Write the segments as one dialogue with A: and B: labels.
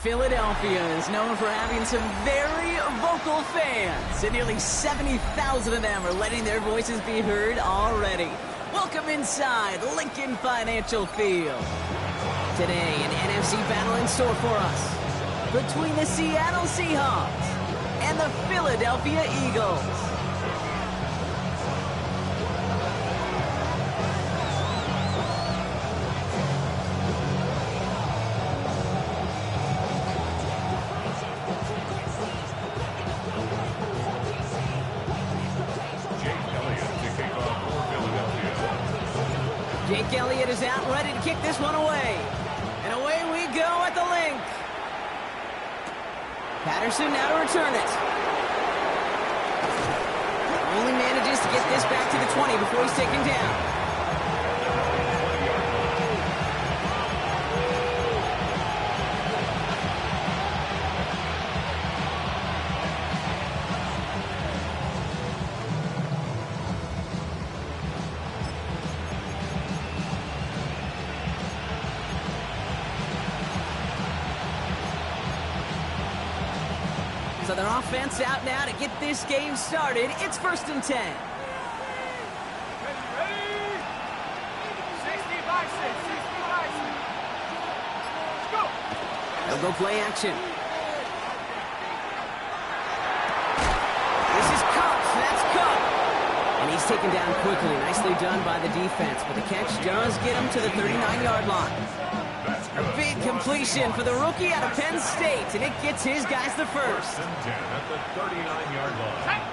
A: Philadelphia is known for having some very vocal fans, and nearly 70,000 of them are letting their voices be heard already. Welcome inside Lincoln Financial Field. Today, an NFC battle in store for us between the Seattle Seahawks and the Philadelphia Eagles. Jake Elliott is out ready to kick this one away. And away we go at the link. Patterson now to return it. Only manages to get this back to the 20 before he's taken down. So their offense out now to get this game started. It's 1st and 10.
B: Ready? 60 by 6, 60 by 6. Let's go.
A: They'll go play action. This is Cox. That's Cook. And he's taken down quickly. Nicely done by the defense. But the catch does get him to the 39-yard line. A big completion for the rookie out of Penn State, and it gets his guys the first.
C: 1st and 10 at the 39-yard line.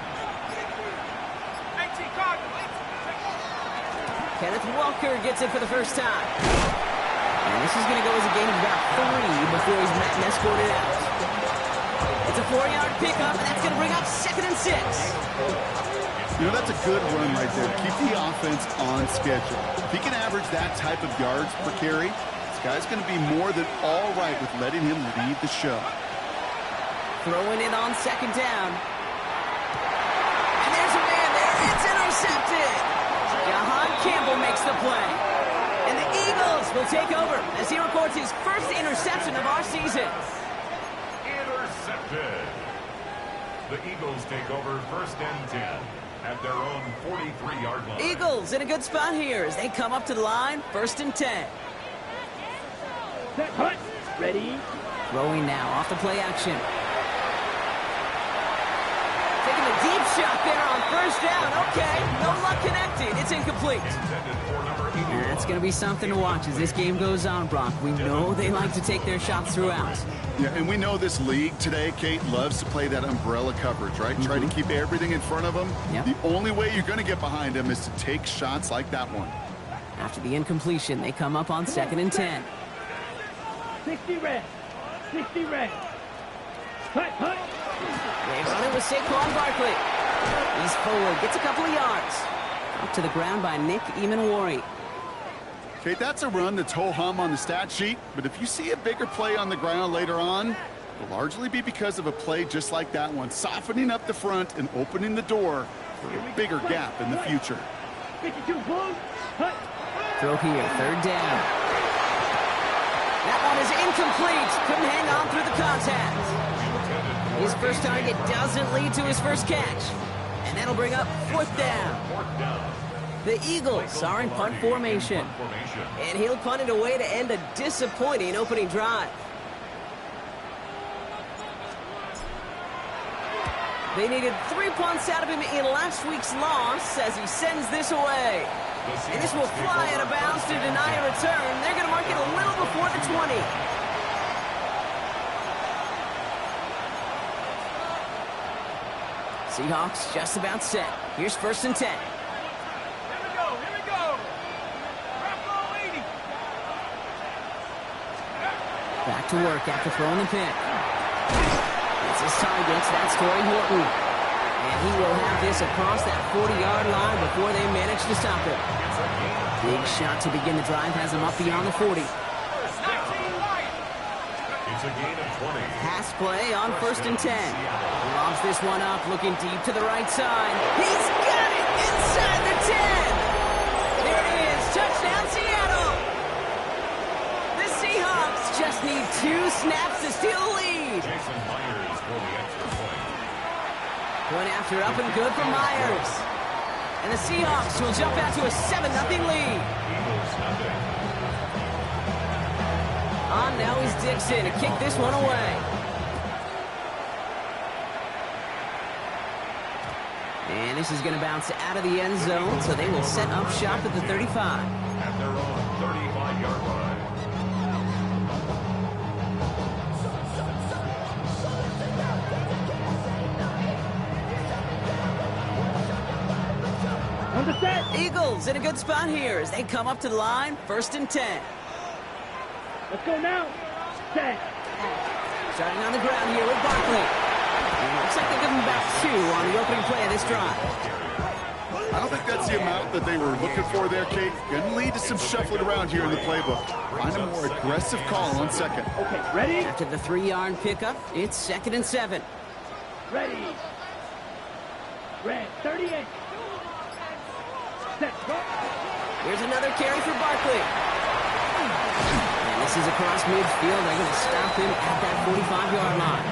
A: Kenneth Walker gets it for the first time. And this is going to go as a gain of about 3 before he's met and escorted out. It's a 4-yard pickup, and that's going to bring up 2nd and 6.
D: You know, that's a good run right there. Keep the offense on schedule. If he can average that type of yards per carry, this guy's going to be more than all right with letting him lead the show.
A: Throwing it on 2nd down. And there's a man there. It's intercepted. Jahan Campbell makes the play. And the Eagles will take over as he records his first interception of our season.
C: Intercepted. The Eagles take over 1st and 10 at their own 43-yard line.
A: Eagles in a good spot here as they come up to the line. 1st and 10.
B: Set, hut. Ready?
A: Throwing now off the play action. Taking a deep shot there on 1st down. Okay, no luck connecting. It's incomplete. That's going to be something to watch as this game goes on, Brock. We know they like to take their shots throughout.
D: Yeah, and we know this league today, Kate, loves to play that umbrella coverage, right? Try to keep everything in front of them.
A: Yep.
D: The only way you're going to get behind them is to take shots like that one.
A: After the incompletion, they come up on 2nd and 10.
B: 60 red. 60 red. Hut, hut.
A: They run it with Saquon Barkley. He's forward, gets a couple of yards. Up to the ground by Nick Emanwari.
D: Kate, that's a run that's ho-hum on the stat sheet, but if you see a bigger play on the ground later on, it'll largely be because of a play just like that one, softening up the front and opening the door for a bigger gap in the future.
B: 52 blows. Hut.
A: Throw here, 3rd down. That one is incomplete. Couldn't hang on through the contact. His first target doesn't lead to his first catch. And that'll bring up 4th down. The Eagles are in punt formation. And he'll punt it away to end a disappointing opening drive. They needed 3 punts out of him in last week's loss as he sends this away. And this will fly out of bounds to deny a return. They're going to mark it a little before the 20. Seahawks just about set. Here's 1st and 10.
B: Here we go. Here we go. Rappo 80.
A: Back to work after throwing the pick. It's his target. That's Torrey Horton. And he will have this across that 40-yard line before they manage to stop it. Big shot to begin the drive has him up beyond the 40.
C: It's a gain of 20.
A: Pass play on 1st and 10. Lobs this one up, looking deep to the right side. He's got it inside the 10. There it is. Touchdown, Seattle. The Seahawks just need 2 snaps to steal the lead.
C: Jason Myers for the extra point.
A: Point after up and good for Myers. And the Seahawks will jump out to a 7-0 lead.
C: Eagles nothing.
A: On now is Dixon to kick this one away. And this is going to bounce out of the end zone, so they will set up shop at the 35.
C: At their own 35-yard line.
A: Eagles in a good spot here as they come up to the line, 1st and 10.
B: Let's go now. 10.
A: Starting on the ground here with Barkley. And it looks like they give him back 2 on the opening play of this drive.
D: I don't think that's the amount that they were looking for there, Kate. Going to lead to some shuffling around here in the playbook. Find a more aggressive call on 2nd.
B: Okay, ready?
A: After the 3-yard pickup, it's 2nd and 7.
B: Ready. Red, 38. Set, go.
A: Here's another carry for Barkley. And this is across midfield. They're going to stop him at that 45-yard line.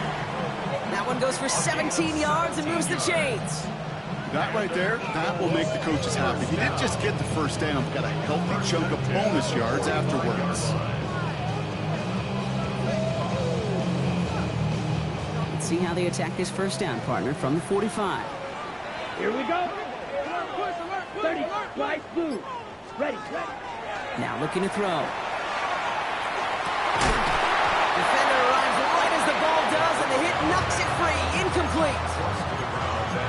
A: That one goes for 17 yards and moves the chains.
D: That right there, that will make the coaches happy. He didn't just get the first down, but got a healthy chunk of bonus yards afterwards.
A: Let's see how they attack this first down, partner, from the 45.
B: Here we go. 30, right, blue. Ready, ready.
A: Now looking to throw. Defender arrives right as the ball does, and the hit knocks it free. Incomplete.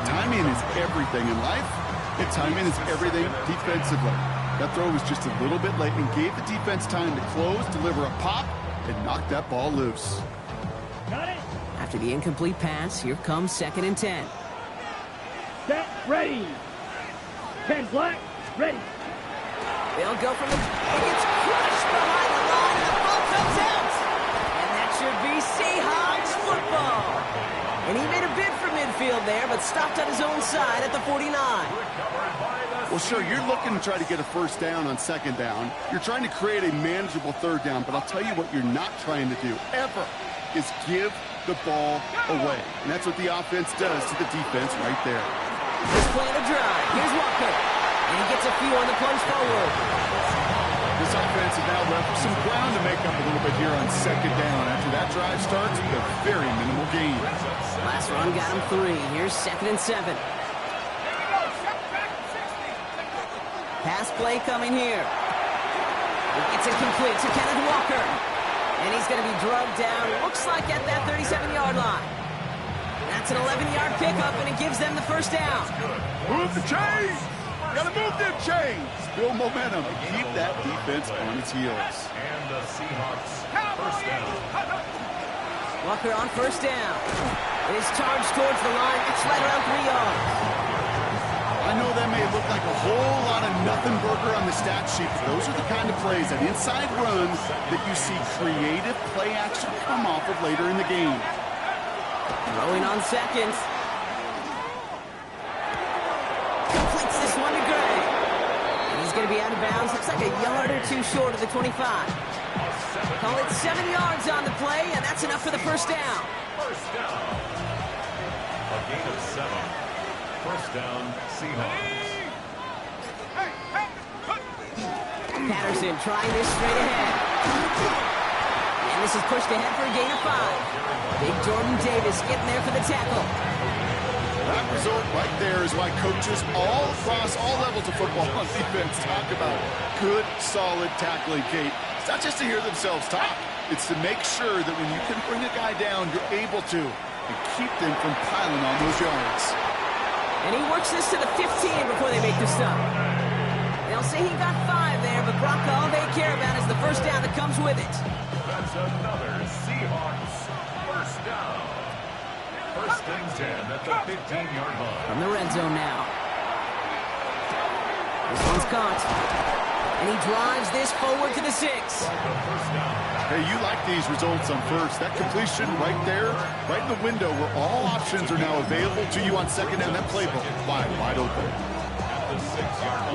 D: Timing is everything in life, and timing is everything defensively. That throw was just a little bit late and gave the defense time to close, deliver a pop, and knock that ball loose.
B: Got it.
A: After the incomplete pass, here comes 2nd and 10.
B: Set, ready. 10 black, ready.
A: They'll go from the... It gets crushed behind the line, and the ball comes out. And that should be Seahawks football. And he made a bid for midfield there, but stopped on his own side at the 49.
D: Well, sure, you're looking to try to get a first down on 2nd down. You're trying to create a manageable 3rd down, but I'll tell you what you're not trying to do, ever, is give the ball away. And that's what the offense does to the defense right there.
A: This play to drive. Here's Walker. And he gets a few on the plunge forward.
D: This offense is now left with some ground to make up a little bit here on 2nd down after that drive starts with a very minimal gain.
A: Last run got him 3. Here's 2nd and 7. Pass play coming here. It's incomplete to Kenneth Walker. And he's going to be drugged down, looks like at that 37-yard line. That's an 11-yard pickup, and it gives them the first down.
D: Move the chains! Gotta move them chains! Build momentum. Keep that defense on its heels.
C: And the Seahawks first down.
A: Walker on first down. It is charged towards the line. It's right around 3 yards.
D: I know that may look like a whole lot of nothing burger on the stat sheet, but those are the kind of plays, that inside run, that you see creative play action come off of later in the game.
A: Throwing on 2nd. Completes this one to Gray. And he's going to be out of bounds. Looks like a yard or 2 short of the 25. Call it 7 yards on the play, and that's enough for the first down.
C: First down. A gain of 7. First down, Seahawks.
A: Patterson trying this straight ahead. And this is pushed ahead for a gain of 5. Big Jordan Davis getting there for the tackle.
D: That result right there is why coaches all across all levels of football on defense talk about good, solid tackling, Kate. It's not just to hear themselves talk. It's to make sure that when you can bring a guy down, you're able to, and keep them from piling on those yards.
A: And he works this to the 15 before they make the stop. They'll say he got 5 there, but Brock, all they care about is the first down that comes with it.
C: That's another Seahawks first down. First and 10 at the 15-yard line.
A: From the red zone now. This one's caught. And he drives this forward to the 6.
D: Hey, you like these results on first. That completion right there, right in the window where all options are now available to you on 2nd down. That playbook wide open.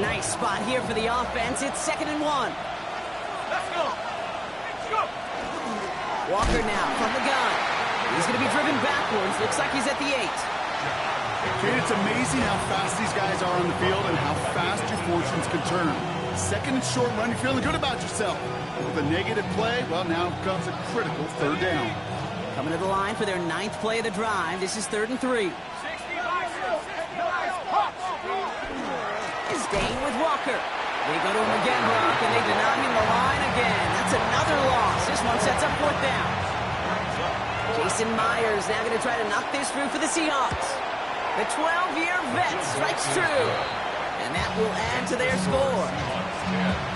A: Nice spot here for the offense. It's 2nd and 1.
B: Let's go. Let's go.
A: Walker now from the gun. backwards. Looks like he's at the 8.
D: Kid, it's amazing how fast these guys are on the field and how fast your fortunes can turn. Second and short run, you're feeling good about yourself. With a negative play, well, now comes a critical third down.
A: Coming to the line for their 9th play of the drive. This is 3rd and 3. Staying with Walker. They go to him again, Brock, and they deny him the line again. That's another loss. This one sets up 4th down. Jason Myers now going to try to knock this through for the Seahawks. The 12-year vet strikes true. And that will add to their score.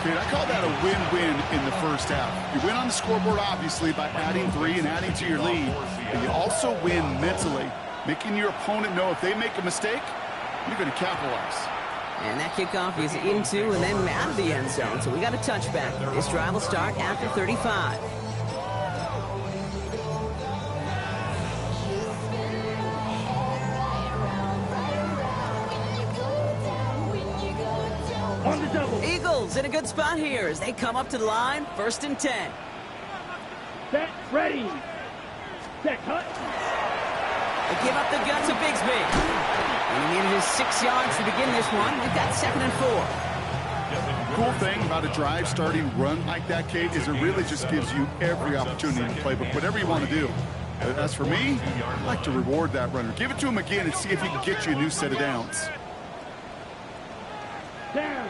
D: Kid, I call that a win-win in the first half. You win on the scoreboard, obviously, by adding 3 and adding to your lead. But you also win mentally, making your opponent know if they make a mistake, you're going to capitalize.
A: And that kickoff is into and then out of the end zone. So we got a touchback. This drive will start after 35.
B: On the double.
A: Eagles in a good spot here as they come up to the line. 1st and 10.
B: Set, ready. Set, cut.
A: They give up the guts of Bigsby. And he needed his 6 yards to begin this one. They've got 2nd and 4.
D: Cool thing about a drive starting run like that, Kate, is it really just gives you every opportunity to play, but whatever you want to do. As for me, I like to reward that runner. Give it to him again and see if he can get you a new set of downs.
B: Down.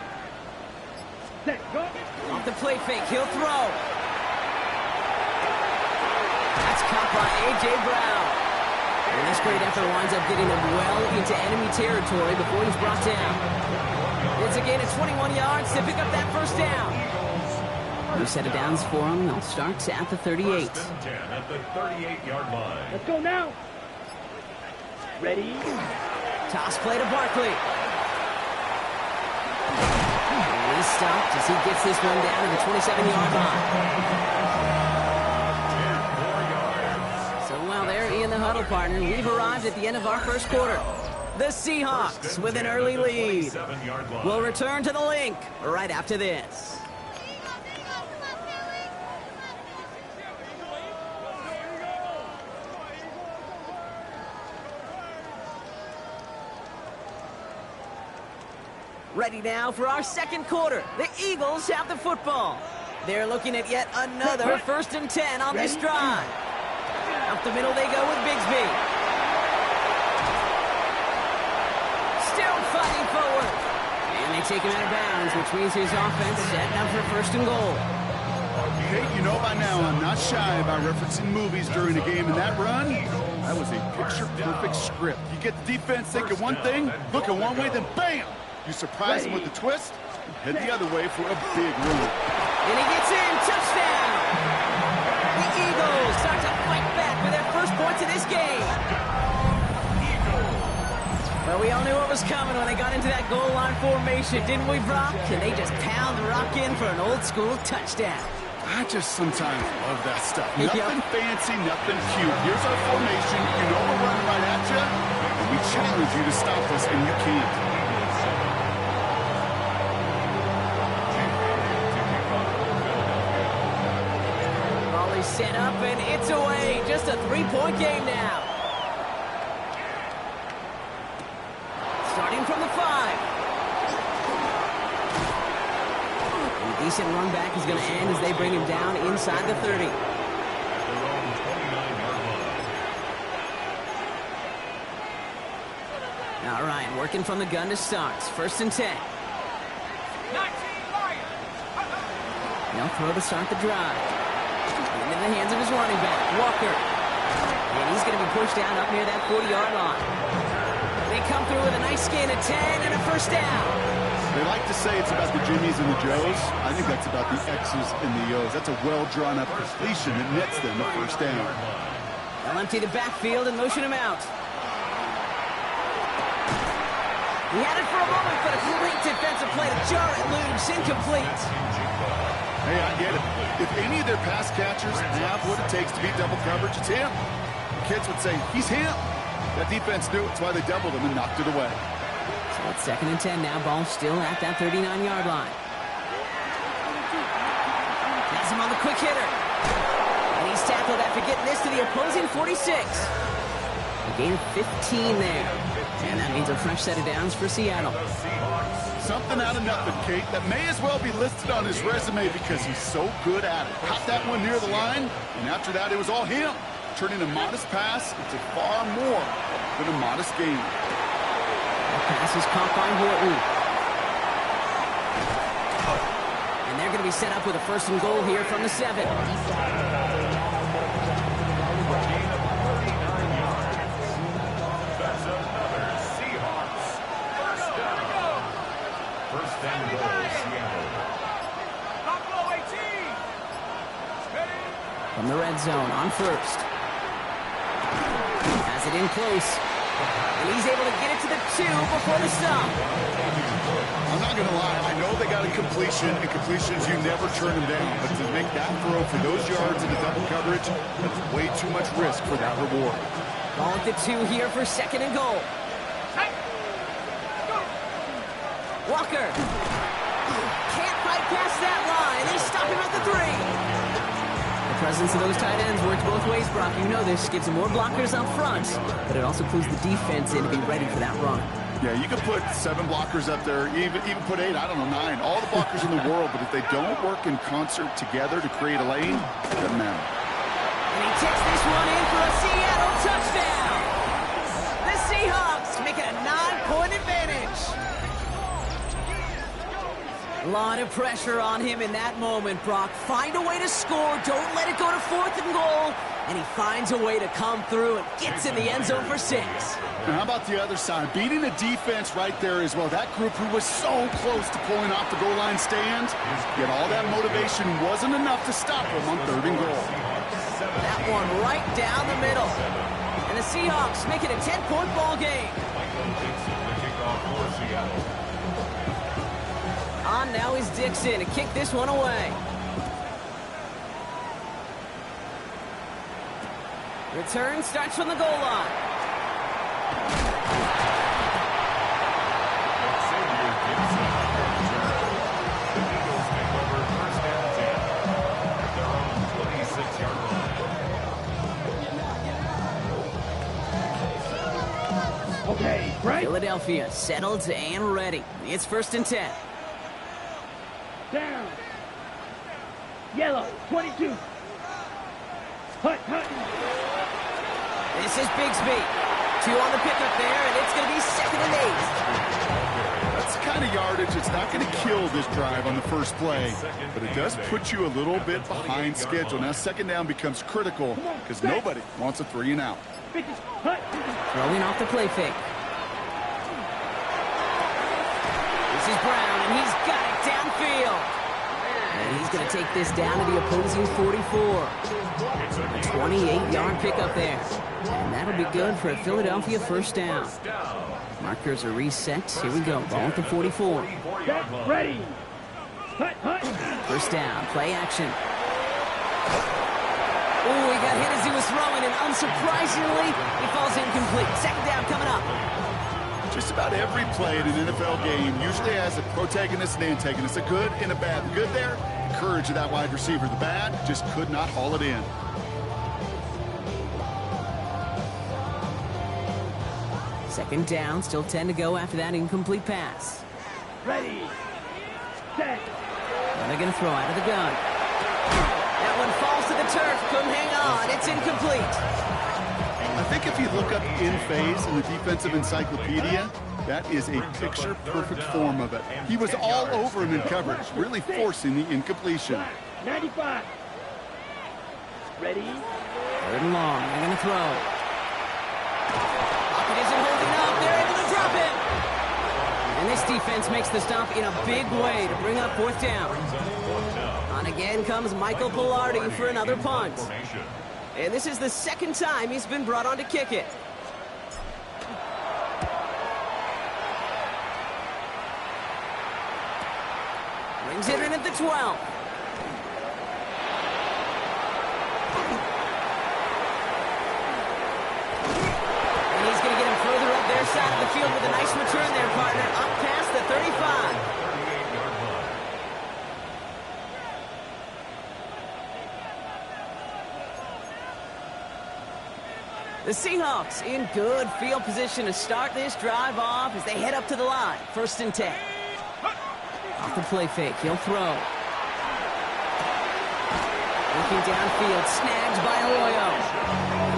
B: Set, go.
A: Off the play fake, he'll throw. That's caught by A.J. Brown. And this great effort winds up getting him well into enemy territory before he's brought down. It's a gain of 21 yards to pick up that 1st down. New set of downs for him. They'll start at the 38.
C: 1st and 10 at the 38-yard line.
B: Let's go now. Ready.
A: Toss play to Barkley. And he's stopped as he gets this one down to the 27-yard line. In the huddle, partner. We've arrived at the end of our 1st quarter. The Seahawks with an early lead. We'll return to the link right after this. Ready now for our 2nd quarter. The Eagles have the football. They're looking at yet another 1st and 10 on this drive. Up the middle they go with Bigsby. Still fighting forward. And they take him out of bounds, which means his offense setting up for 1st and goal.
D: Hey, you know by now I'm not shy about referencing movies during a game, and that run, that was a picture-perfect script. You get the defense thinking one thing, looking one way, then bam! You surprise them with a twist, and head the other way for a big run.
A: And he gets in, touchdown! The Eagles start to fight back with their 1st points of this game. Well, we all knew what was coming when they got into that goal line formation, didn't we, Brock? And they just pound the rock in for an old-school touchdown.
D: I just sometimes love that stuff. Nothing fancy, nothing cute. Here's our formation. You know we're running right at you, and we challenge you to stop us, and you can't.
A: Set up, and it's away. Just a 3-point game now. Starting from the 5. A decent run back is going to end as they bring him down inside the 30. All right, working from the gun to start. 1st and 10. They'll throw to start the drive. Into the hands of his running back, Walker. And he's going to be pushed down up near that 40-yard line. They come through with a nice gain of 10 and a 1st down.
D: They like to say it's about the Jimmies and the Joes. I think that's about the X's and the O's. That's a well-drawn-up completion that nets them a 1st down.
A: They'll empty the backfield and motion him out. He had it for a moment, but a great defensive play to jar it loose, incomplete.
D: Hey, I get it. If any of their pass catchers have what it takes to beat double coverage, it's him. Kids would say, he's him. That defense knew it. That's why they doubled him and knocked it away.
A: So it's 2nd and 10 now. Ball still at that 39-yard line. Has him on the quick hitter. And he's tackled after getting this to the opposing 46. A gain of 15 there. And that means a fresh set of downs for Seattle.
D: Something out of nothing, Kate, that may as well be listed on his resume because he's so good at it. Caught that one near the line, and after that, it was all him. Turning a modest pass into far more than a modest gain.
A: That pass is caught by Horton. And they're going to be set up with a 1st and goal here from the 7.
C: That's another Seahawks first down. First and goal, Seattle.
A: From the red zone on 1st. Has it in close. And he's able to get it to the 2 before the stop.
D: I'm not going to lie. I know they got a completion, and completions, you never turn them down. But to make that throw for those yards into double coverage, that's way too much risk for that reward.
A: Ball at the 2 here for 2nd and goal. Walker. Can't fight past that line. They stop him at the 3. The presence of those tight ends works both ways, Brock. You know this. Gives them more blockers up front, but it also clues the defense in to be ready for that run.
D: Yeah, you could put 7 blockers up there, even put 8, I don't know, 9. All the blockers in the world, but if they don't work in concert together to create a lane, it doesn't matter.
A: And he takes this one in for a Seattle touchdown. The Seahawks make it a 9-point advantage. A lot of pressure on him in that moment, Brock. Find a way to score. Don't let it go to 4th and goal. And he finds a way to come through and gets in the end zone for 6.
D: Now, how about the other side? Beating the defense right there as well. That group who was so close to pulling off the goal line stand, yet all that motivation wasn't enough to stop him on 3rd and goal.
A: That one right down the middle. And the Seahawks make it a 10-point ball game. On now is Dixon to kick this one away. Return starts from the goal line.
B: Okay, right.
A: Philadelphia settled and ready. It's 1st and 10.
B: Down. Yellow, 22. Hut.
A: This is Bigsby. 2 on the pickup there, and it's going to be 2nd and 8.
D: That's the kind of yardage that's not going to kill this drive on the first play, but it does put you a little bit behind schedule. Now 2nd down becomes critical because nobody wants a 3 and out.
A: Throwing off the play fake. This is Brown, and he's got it downfield. And he's going to take this down to the opposing 44. A 28-yard pickup there. And that'll be good for a Philadelphia 1st down. Markers are reset. Here we go. Ball at the 44.
B: Ready. Hut.
A: 1st down. Play action. Oh, he got hit as he was throwing, and unsurprisingly, he falls incomplete. 2nd down coming up.
D: Just about every play in an NFL game usually has a protagonist and antagonist, a good and a bad. The good there, the courage of that wide receiver. The bad, just could not haul it in.
A: Second down, still 10 to go after that incomplete pass.
B: Ready. Set.
A: And they're going to throw out of the gun. That one falls to the turf. Couldn't hang on. It's incomplete.
D: I think if you look up in phase in the defensive encyclopedia, that is a picture-perfect form of it. He was all over him in coverage, really forcing the incompletion.
B: 95. Ready.
A: 3rd and long. They're going to throw. Pocket isn't holding up. They're able to drop it. And this defense makes the stop in a big way to bring up 4th down. On again comes Michael Pilardi for another punt. And this is the 2nd time he's been brought on to kick it. Brings it in at the 12. And he's going to get him further up their side of the field with a nice return there, partner. Up past the 35. The Seahawks in good field position to start this drive off as they head up to the line. 1st and 10. Off the play fake, he'll throw. Looking downfield, snagged by Arroyo.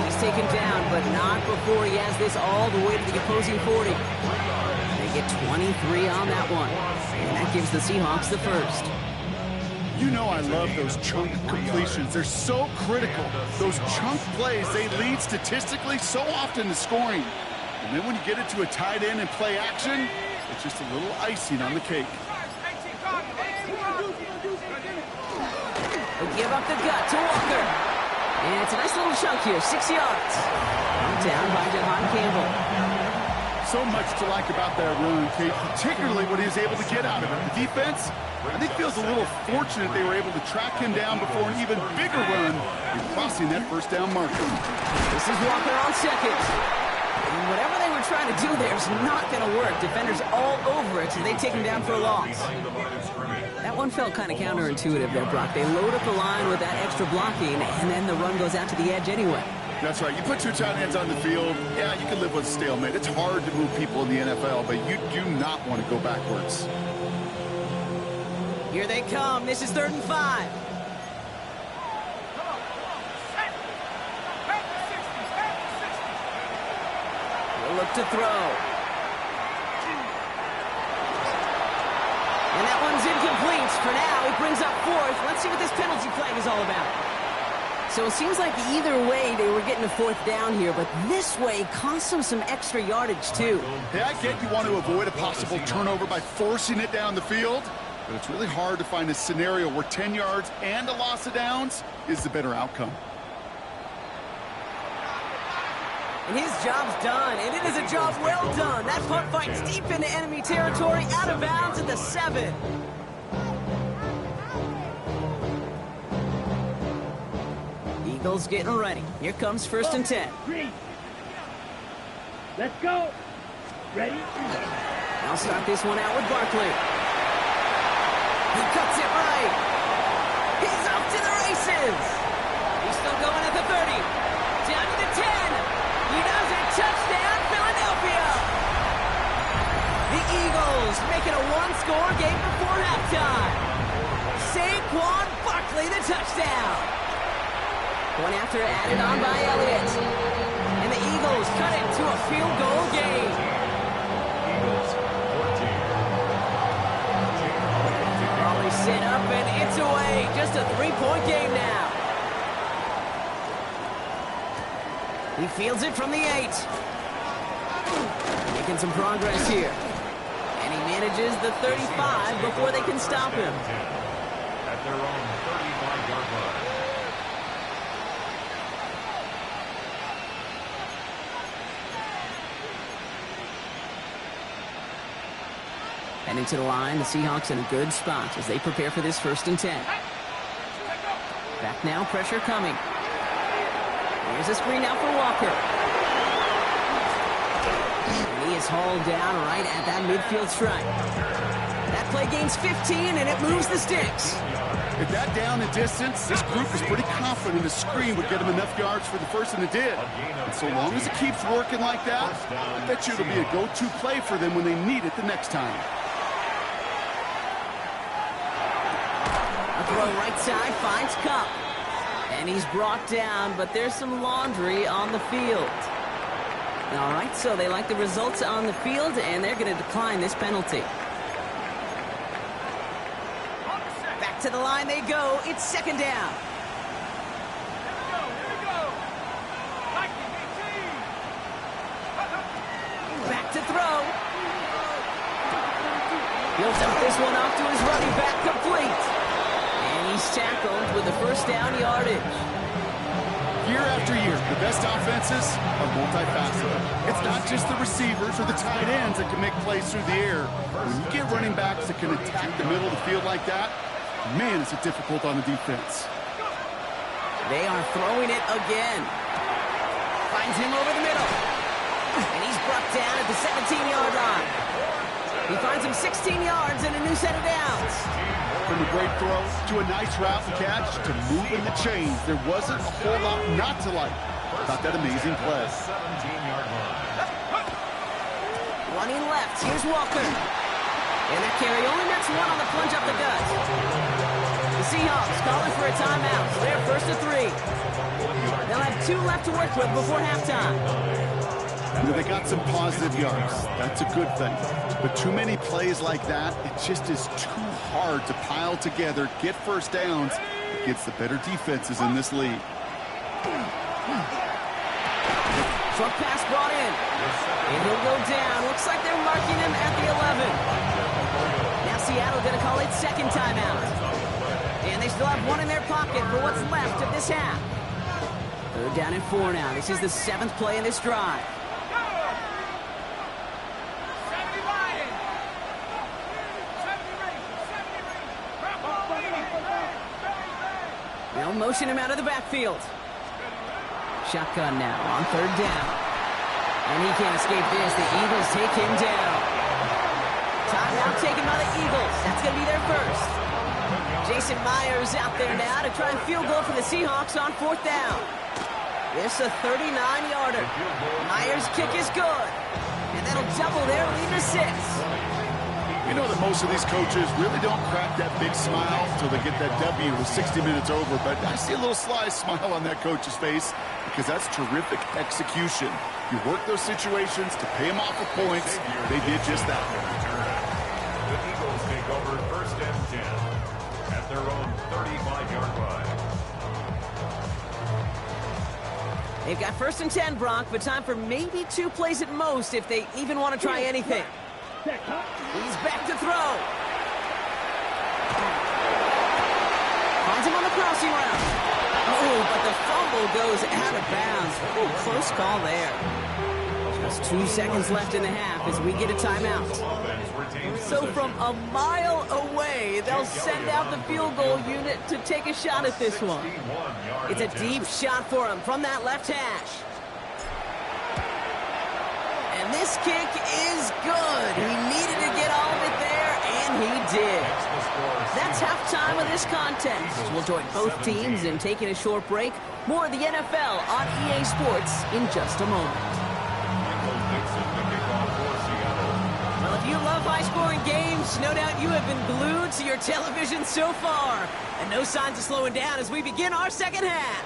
A: He's taken down, but not before he has this all the way to the opposing 40. They get 23 on that one, and that gives the Seahawks the first.
D: You know I love those chunk completions. They're so critical. Those chunk plays, they lead statistically so often to scoring. And then when you get it to a tight end and play action, it's just a little icing on the cake.
A: They give up the gut to Walker. And it's a nice little chunk here, 6 yards. Down by Jahan Campbell.
D: So much to like about that run, Kate, particularly what he was able to get out of it. The defense, I think, feels a little fortunate they were able to track him down before an even bigger run in crossing that 1st down marker.
A: This is Walker on 2nd. And whatever they were trying to do there is not going to work. Defenders all over it, so they take him down for a loss. That one felt kind of counterintuitive there, Brock. They load up the line with that extra blocking, and then the run goes out to the edge anyway.
D: That's right. You put 2 tight ends on the field, yeah, you can live with a stalemate. It's hard to move people in the NFL, but you do not want to go backwards.
A: Here they come. This is 3rd and 5. We'll look to throw. And that one's incomplete for now. It brings up 4th. Let's see what this penalty flag is all about. So it seems like either way they were getting a 4th down here, but this way cost them some extra yardage too.
D: Hey, I get you want to avoid a possible turnover by forcing it down the field, but it's really hard to find a scenario where 10 yards and a loss of downs is the better outcome.
A: And his job's done, and it is a job well done. That punt finds deep into enemy territory, out of bounds at the 7. Eagles getting ready. Here comes 1st and 10.
B: Let's go. Ready?
A: I'll start this one out with Barkley. He cuts it right. He's off to the races. He's still going at the 30. Down to the 10. He does it. Touchdown, Philadelphia. The Eagles make it a 1-score game before halftime. Saquon Barkley, the touchdown. One after added on by Elliott. And the Eagles cut it to a field goal game.
C: Eagles 14.
A: Raleigh set up and it's away. Just a 3-point game now. He fields it from the 8. Making some progress here. And he manages the 35 before they can stop him.
C: At their own 35-yard line.
A: Heading to the line, the Seahawks in a good spot as they prepare for this 1st and 10. Back now, pressure coming. Here's a screen out for Walker. And he is hauled down right at that midfield stripe. That play gains 15, and it moves the sticks.
D: At that down and distance, this group is pretty confident the screen would get them enough yards for the first, and it did. And so long as it keeps working like that, I bet you it'll be a go-to play for them when they need it the next time.
A: Throw right side, finds Cup. And he's brought down, but there's some laundry on the field. All right, so they like the results on the field, and they're going to decline this penalty. Back to the line they go. It's 2nd down. Back to throw. He'll dump this one off to his running back, complete. He's tackled with the 1st down yardage.
D: Year after year, the best offenses are multifaceted. It's not just the receivers or the tight ends that can make plays through the air. When you get running backs that can attack the middle of the field like that, man, is it difficult on the defense.
A: They are throwing it again. Finds him over the middle. And he's brought down at the 17-yard line. He finds him 16 yards and a new set of downs.
D: From a great throw to a nice route and catch to moving the chains, there wasn't a whole lot not to like. Caught that amazing play.
C: 17-yard line.
A: Running left, here's Walker. And that carry only nets one on the plunge up the gut. The Seahawks calling for a timeout, so they're first to 3. They'll have 2 left to work with before halftime.
D: You know, they got some positive yards. That's a good thing. But too many plays like that, it just is too hard to pile together, get first downs against the better defenses in this league.
A: Short pass brought in. And he'll go down. Looks like they're marking him at the 11. Now Seattle going to call it second timeout. And they still have 1 in their pocket for what's left of this half. 3rd down and 4 now. This is the 7th play in this drive. They'll motion him out of the backfield. Shotgun now on 3rd down. And he can't escape this. The Eagles take him down. Timeout taken by the Eagles. That's going to be their first. Jason Myers out there now to try and field goal for the Seahawks on 4th down. This a 39-yarder. Myers' kick is good. And that'll double their lead to 6.
D: You know that most of these coaches really don't crack that big smile until they get that W with 60 minutes over, but I see a little sly smile on that coach's face because that's terrific execution. You work those situations to pay them off with points. They did just that.
C: The Eagles take over 1st and 10 at their own 35-yard line.
A: They've got 1st and 10, Brock, but time for maybe 2 plays at most if they even want to try anything. He's back to throw. Finds him on the crossing route. Oh, but the fumble goes out of bounds. Ooh, close call there. Just 2 seconds left in the half as we get a timeout. So from a mile away, they'll send out the field goal unit to take a shot at this one. It's a deep shot for him from that left hash. And this kick is good. He needed to get all of it there, and he did. That's halftime of this contest. We'll join both teams in taking a short break. More of the NFL on EA Sports in just a moment. Well, if you love high-scoring games, no doubt you have been glued to your television so far. And no signs of slowing down as we begin our second half.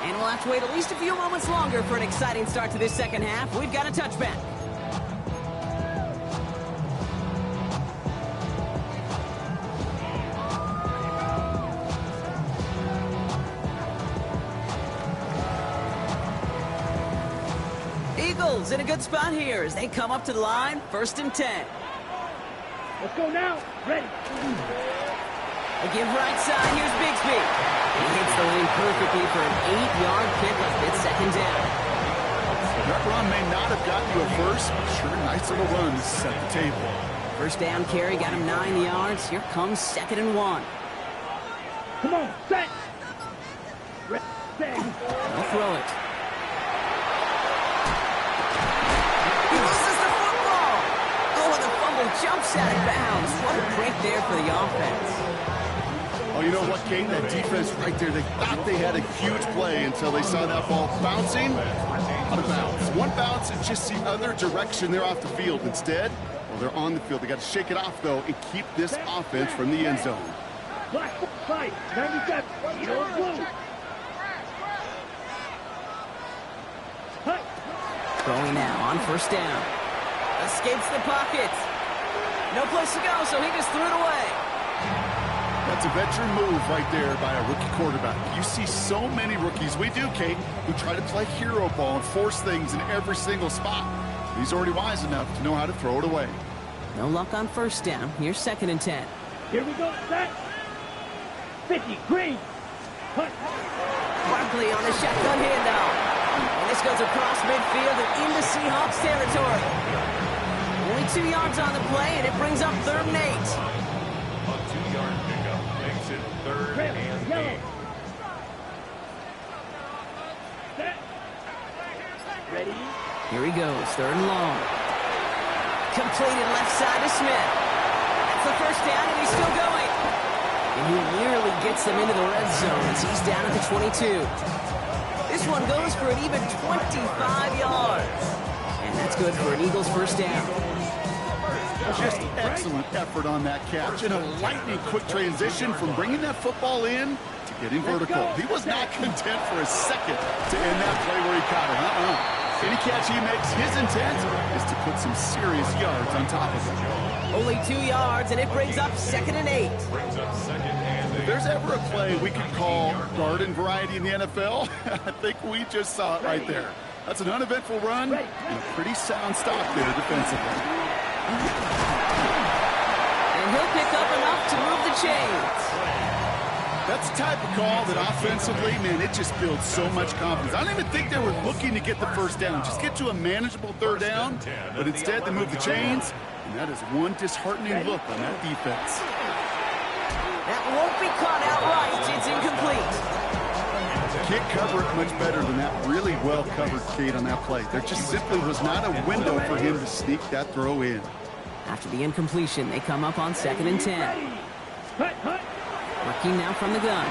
A: And we'll have to wait at least a few moments longer for an exciting start to this second half. We've got a touchback. Eagles in a good spot here as they come up to the line, 1st and 10.
B: Let's go now. Ready.
A: Again, right side, here's Bigsby. He hits the lane perfectly for an 8-yard pickup. It's 2nd down.
D: That run may not have gotten you a first, but sure, nice little run to set the table.
A: 1st down carry got him 9 yards. Here comes 2nd and 1.
B: Come on, set. Set.
A: They'll throw it. He loses the football. Oh, and the fumble jumps out of bounds. What a break there for the offense.
D: Oh, you know what, Kate? That defense right there, they thought they had a huge play until they saw that ball bouncing out of bounds. One bounce and just the other direction they're off the field. Instead, well, they're on the field. They got to shake it off, though, and keep this offense from the end zone.
B: Black, 97, yellow, blue.
A: Throwing now on 1st down. Escapes the pocket. No place to go, so he just threw it away.
D: That's a veteran move right there by a rookie quarterback. You see so many rookies, we do, Kate, who try to play hero ball and force things in every single spot. He's already wise enough to know how to throw it away.
A: No luck on 1st down. Here's 2nd and 10.
B: Here we go, set. 50, green.
A: Barkley on the shotgun handoff. And this goes across midfield and into Seahawks territory. Only 2 yards on the play, and it brings up 3rd and 8.
C: A 2-yard pickup makes it 3rd and 8.
B: Set. Ready.
A: Here he goes, 3rd and long. Completed left side to Smith. That's the 1st down, and he's still going. And he nearly gets them into the red zone as he's down at the 22. This one goes for an even 25 yards. And that's good for an Eagles first down.
D: Just excellent effort on that catch. And a lightning quick transition from bringing that football in to getting vertical. He was not content for a second to end that play where he caught it. Any catch he makes, his intent is to put some serious yards on top of it.
A: Only 2 yards, and it brings up 2nd and 8.
D: If there's ever a play we could call garden variety in the NFL, I think we just saw it right there. That's an uneventful run and a pretty sound stop there defensively.
A: And he'll pick up enough to move the chains.
D: That's the type of call that offensively, man, it just builds so much confidence. I don't even think they were looking to get the first down, just get to a manageable 3rd down, but instead they move the chains, and that is one disheartening look on that defense.
A: That won't be caught outright. It's incomplete.
D: Can't cover it much better than that really well-covered Cade on that play. There just simply was not a window for him to sneak that throw in.
A: After the incompletion, they come up on 2nd and 10. Working now from the gun.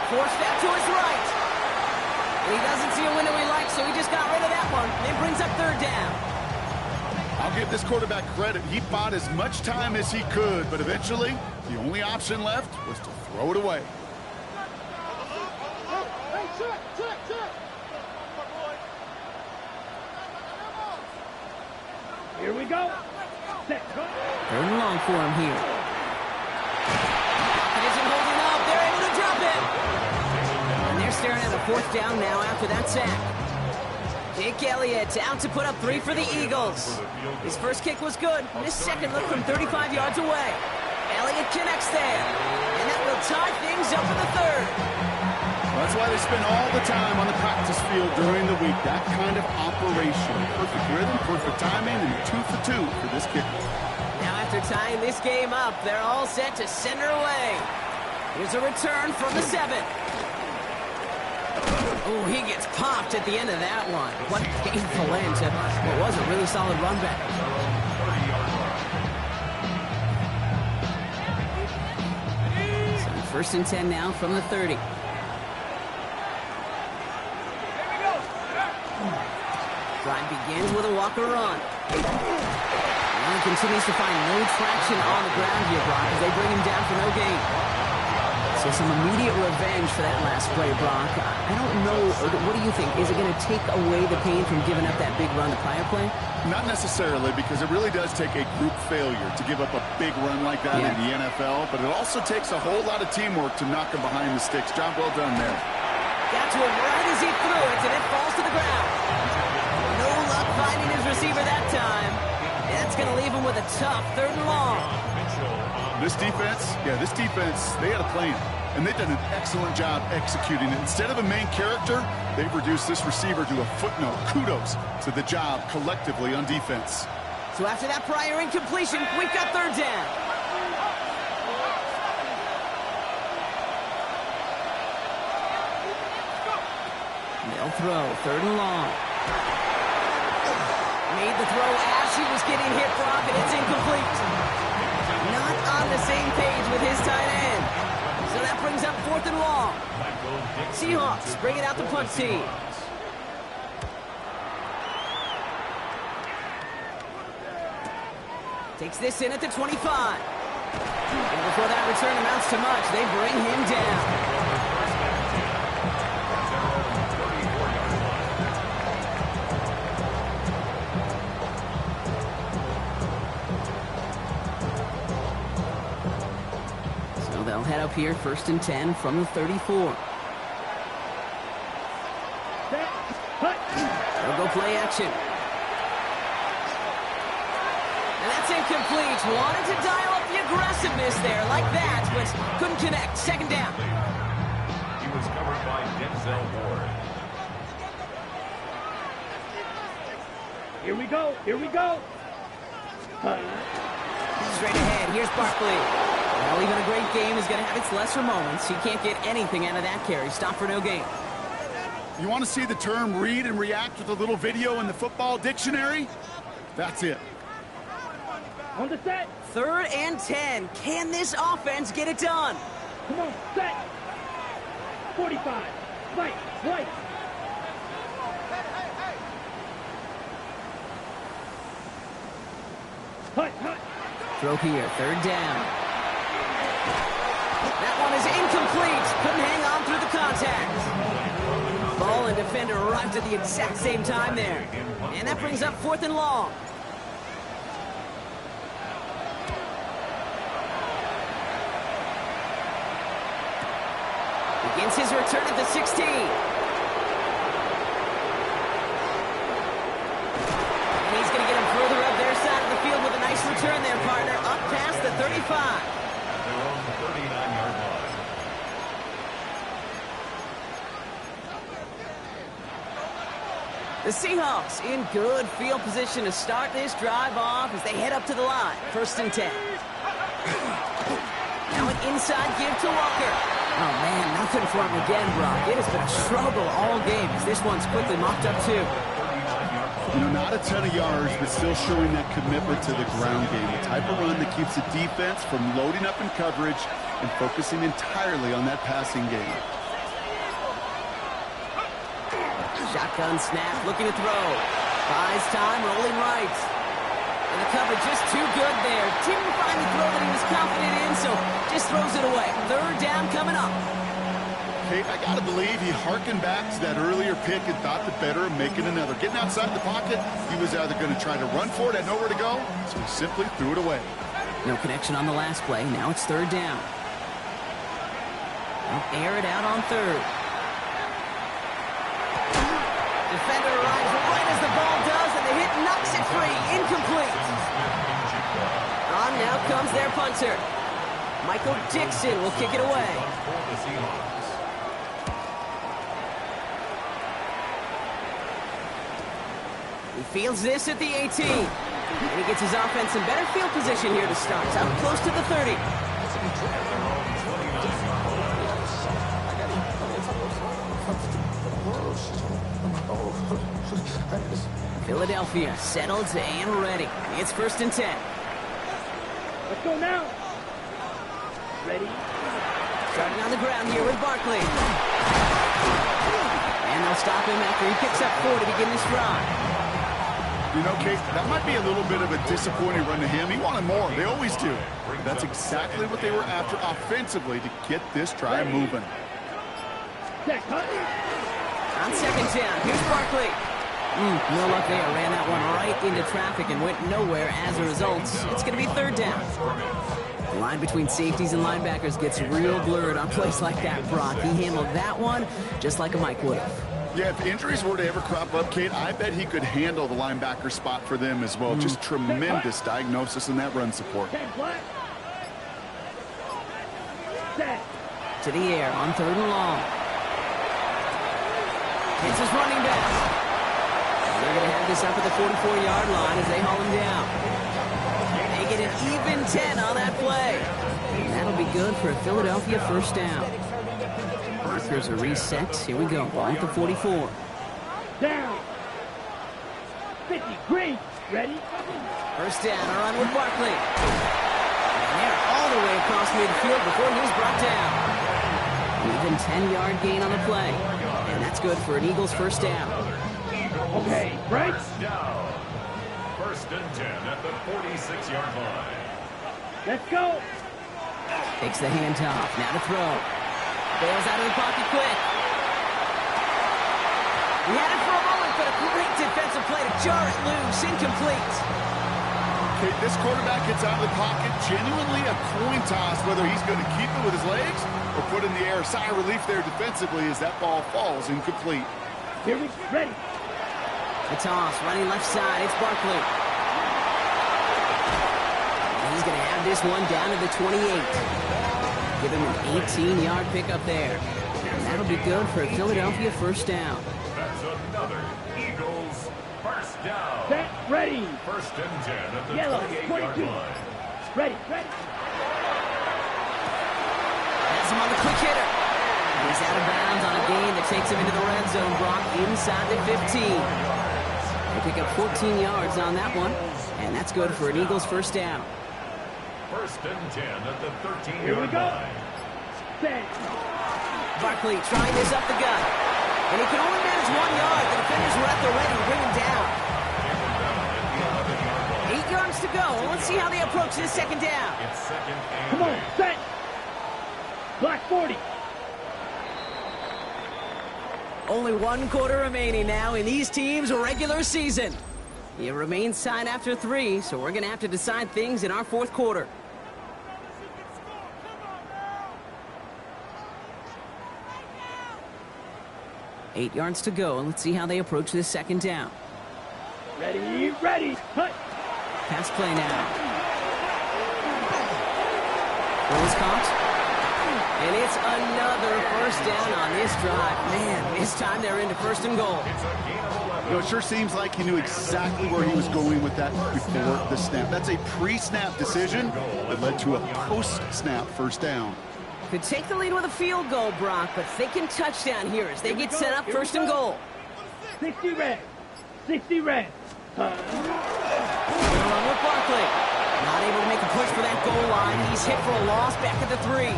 A: Forced out to his right. And he doesn't see a window he likes, so he just got rid of that one. It brings up 3rd down.
D: I'll give this quarterback credit. He bought as much time as he could, but eventually, the only option left was to throw it away.
B: Here we go. Set.
A: 3rd and long for him here. Isn't holding up. They're able to drop it. And they're staring at a 4th down now after that sack. Jake Elliott out to put up 3 for the Eagles. His first kick was good. His second look from 35 yards away. Elliott connects there. And that will tie things up in the 3rd.
D: That's why they spend all the time on the practice field during the week. That kind of operation. Perfect rhythm, perfect timing, and 2 for 2 for this kicker.
A: Now after tying this game up, they're all set to send her away. Here's a return from the 7. Oh, he gets popped at the end of that one. What a painful end to what was a really solid run back. So 1st and 10 now from the 30. Drive begins with a Walker run. And he continues to find no traction on the ground here, Brock, as they bring him down for no gain. So some immediate revenge for that last play, Brock. I don't know, what do you think? Is it going to take away the pain from giving up that big run the prior play?
D: Not necessarily, because it really does take a group failure to give up a big run like that in the NFL, but it also takes a whole lot of teamwork to knock him behind the sticks. Job well done there.
A: Got to him right as he threw it, and it falls to the ground. No luck finding his receiver that time. That's going to leave him with a tough 3rd and long.
D: This defense, they had a plan, and they've done an excellent job executing it. Instead of a main character, they've reduced this receiver to a footnote. Kudos to the job collectively on defense.
A: So after that prior incompletion, we've got 3rd down. They'll throw 3rd and long. Made the throw as he was getting hit, Brock, and it's incomplete. Not on the same page with his tight end. So that brings up 4th and long. Seahawks bring it out the punt team. Takes this in at the 25. And before that return amounts to much, they bring him down. They'll head up here, 1st and 10 from the 34. They'll go play action. And that's incomplete. Wanted to dial up the aggressiveness there like that, but couldn't connect. 2nd down.
C: He was covered by Denzel Ward.
B: Here we go. Here we go.
A: Straight ahead. Here's Barkley. Well, even a great game is going to have its lesser moments. He can't get anything out of that carry. Stop for no gain.
D: You want to see the term read and react with a little video in the football dictionary? That's it.
B: On the set.
A: 3rd and 10. Can this offense get it done?
B: Come on, set. 45. Fight. Right. Hut, hut.
A: Throw here, third down. That one is incomplete. Couldn't hang on through the contact. Ball and defender arrived at the exact same time there. And that brings up 4th and long. Begins his return at the 16. And he's going to get him further up their side of the field with a nice return there, partner. Up past the 35.
C: At their own 39-yard line.
A: The Seahawks in good field position to start this drive off as they head up to the line. 1st and 10. Now an inside give to Walker. Oh, man, nothing for him again, Brock. It has been a struggle all game as this one's quickly mocked up, too.
D: You know, not a ton of yards, but still showing that commitment to the ground game. The type of run that keeps the defense from loading up in coverage and focusing entirely on that passing game.
A: Shotgun snap, looking to throw. Buys time, rolling right. And the cover just too good there. Didn't find the throw that he was confident in, so just throws it away. 3rd down coming up.
D: Kate, I got to believe he hearkened back to that earlier pick and thought the better of making another. Getting outside the pocket, he was either going to try to run for it, had nowhere to go, so he simply threw it away.
A: No connection on the last play. Now it's 3rd down. They'll air it out on 3rd. Defender arrives right as the ball does, and the hit knocks it free. Incomplete. On now comes their punter. Michael Dixon will kick it away. He fields this at the 18. And he gets his offense in better field position here to start. It's up close to the 30. Philadelphia settled and ready. It's 1st and 10.
B: Let's go now. Ready.
A: Starting on the ground here with Barkley. And they'll stop him after he picks up 4 to begin this drive.
D: You know, Kate, that might be a little bit of a disappointing run to him. He wanted more. They always do. That's exactly what they were after offensively to get this drive moving.
A: On 2nd down, here's Barkley. No luck there. Ran that one right into traffic and went nowhere as a result. It's going to be 3rd down. The line between safeties and linebackers gets real blurred on plays like that, Brock. He handled that one just like a Mike would have.
D: Yeah, if injuries were to ever crop up, Kate, I bet he could handle the linebacker spot for them as well. Just tremendous diagnosis in that run support.
A: To the air on 3rd and long. Hits his running back. They're going to have this up at the 44-yard line as they haul him down. They get an even 10 on that play. And that'll be good for a Philadelphia 1st down. Markers are reset. Here we go. Ball at the 44.
B: Down. 50. Green. Ready?
A: 1st down. A run with Barkley. And they're all the way across midfield before he was brought down. Even 10-yard gain on the play. And that's good for an Eagles 1st down.
B: Okay, right?
C: Down. 1st and 10 at the 46-yard line.
B: Let's go.
A: Takes the handoff. Now to throw. Bails out of the pocket quick. He had it for a moment, but a great defensive play to jar it loose. Incomplete.
D: Okay, this quarterback gets out of the pocket. Genuinely a coin toss whether he's going to keep it with his legs or put in the air. Sigh of relief there defensively as that ball falls incomplete.
B: Here we ready.
A: The toss, running left side. It's Barkley. And he's going to have this one down to the 28. Give him an 18-yard pickup there. And that'll be good for a Philadelphia 1st down.
C: That's another Eagles 1st down.
B: Set, ready.
C: 1st and 10 at the
B: Yellow,
C: 28-yard
B: 22.
C: line.
B: Ready.
A: Has him on the quick hitter. He's out of bounds on a gain that takes him into the red zone. Brock inside the 15. They pick up 14 yards on that one. And that's good for an Eagles 1st down.
C: 1st and 10 at the
B: Here we
C: 13-yard
B: go.
C: line.
B: Set.
A: Barkley trying this up the gut. And he can only manage 1 yard. The defenders were at the ready to bring him down. 8 yards to go. Let's see how they approach this second down.
C: It's second and
B: Come on, set. Black 40.
A: Only 1 quarter remaining now in these teams' regular season. It remains tied after 3, so we're going to have to decide things in our fourth quarter. Eight yards to go, and let's see how they approach this second down.
B: Ready, ready. Hut.
A: Pass play now. Ball is caught. And it's another first down on this drive. Man, this time they're into first and goal.
D: You know, it sure seems like he knew exactly where he was going with that before the snap. That's a pre-snap decision that led to a post-snap first down.
A: Could take the lead with a field goal, Brock, but thinking touchdown here as they get set up first and goal.
B: 60 red. 60 red.
A: Run with Barkley. Not able to make a push for that goal line. He's hit for a loss back at the 3.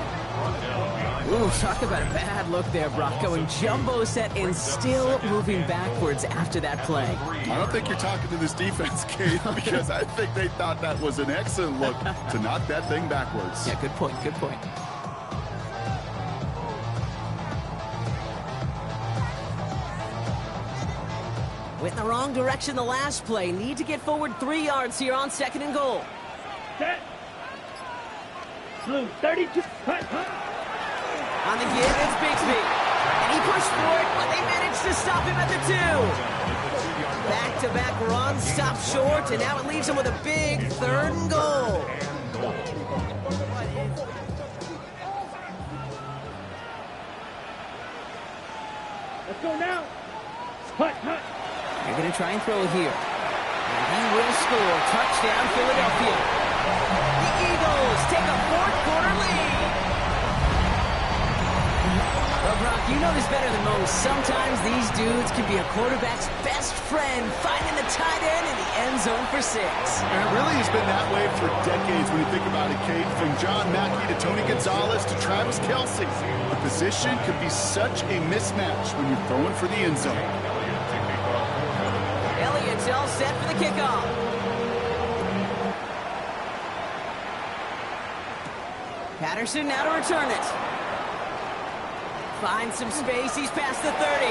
A: Ooh, talk about a bad look there, Brock. Going jumbo set and still moving backwards after that play.
D: I don't think you're talking to this defense, Kate, because I think they thought that was an excellent look to knock that thing backwards.
A: Yeah, good point, good point. Went in the wrong direction the last play. Need to get forward 3 yards here on second and goal.
B: Set. Blue, 32. Hut, hut.
A: On the give, it's Bigsby. And he pushed for it, but they managed to stop him at the 2. Back-to-back runs, stopped short, and now it leaves him with a big third and goal.
B: Let's go now. Hut, hut.
A: They're going to try and throw it here. And he will score. Touchdown, Philadelphia. The Eagles take a fourth quarter lead. Well, Brock, you know this better than most. Sometimes these dudes can be a quarterback's best friend, finding the tight end in the end zone for 6.
D: And it really has been that way for decades when you think about it, Kate. From John Mackey to Tony Gonzalez to Travis Kelce. The position could be such a mismatch when you're throwing for the end zone.
A: Elliott's all set for the kickoff. Patterson now to return it. Finds some space. He's past the 30.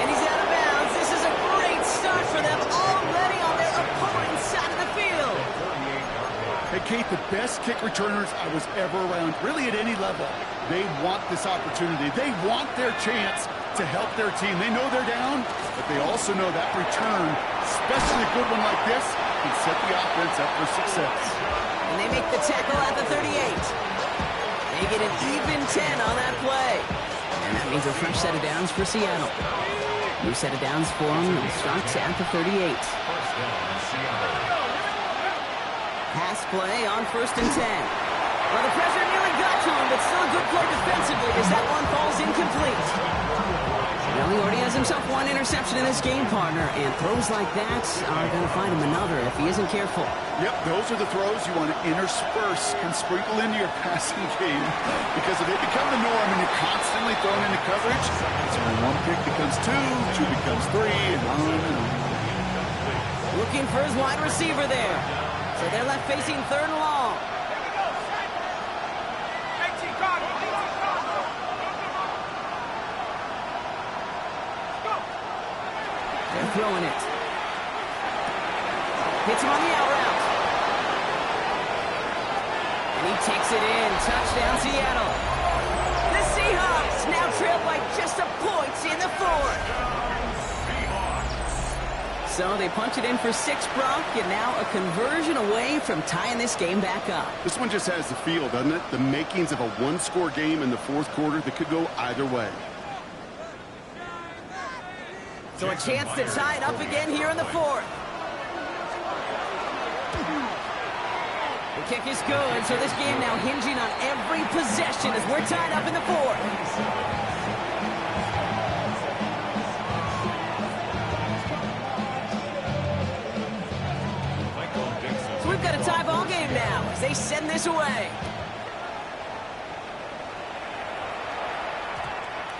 A: And he's out of bounds. This is a great start for them already on their opponent's side of the field.
D: Hey, Kate, the best kick returners I was ever around, really at any level, they want this opportunity. They want their chance to help their team. They know they're down, but they also know that return, especially a good one like this, can set the offense up for success.
A: And they make the tackle at the 38. They get an even 10 on that play. And that means a fresh set of downs for Seattle. New set of downs for them. It starts at the 38. Pass play on first and 10. Well, the pressure nearly got to him, but still a good play defensively as that one falls incomplete. Well, he already has himself one interception in this game, partner, and throws like that are going to find him another if he isn't careful.
D: Yep, those are the throws you want to intersperse and sprinkle into your passing game, because if they become the norm and you're constantly thrown into coverage, so when one pick becomes 2, 2 becomes 3, and on and on.
A: Looking for his wide receiver there. So they're left facing third and long. They're throwing it. Hits him on the out route. And he takes it in. Touchdown, Seattle. The Seahawks now trail by just a point in the fourth. So they punch it in for 6, Brock, and now a conversion away from tying this game back up.
D: This one just has the feel, doesn't it? The makings of a one-score game in the fourth quarter that could go either way.
A: So a chance to tie it up again here in the fourth. The kick is good, so this game now hinging on every possession as we're tied up in the fourth. So we've got a tie ball game now as they send this away.